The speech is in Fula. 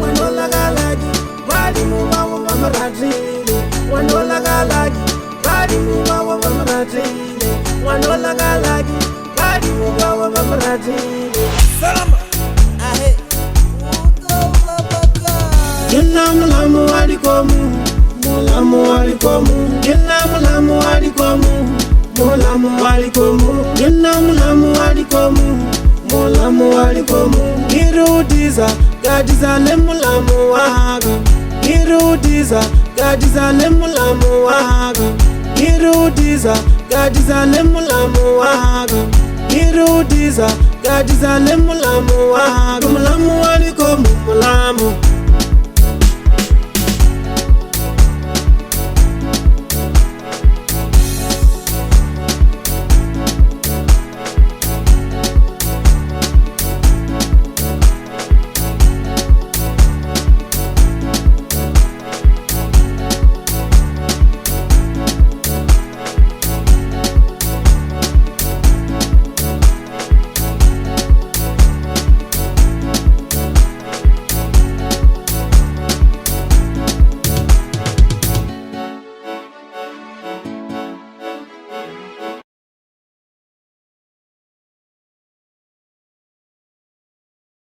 Wanola galagi, badi muwa wa mamaratile. Wanola galagi, badi muwa wa mamaratile. Wanola galagi, badi muwa wa mamaratile. Salama, ahe. Gina mulamu alikomu, mulamu alikomu. Gina mulamu alikomu, mulamu alikomu. Gina mulamu alikomu, mulamu alikomu. Irudiza, gadiza le mulamu waga. Irudiza, gadiza le mulamu waga. Irudiza, gadiza le mulamu waga. Irudiza, gadiza le mulamu waga. Mulamu alikomu, mulamu.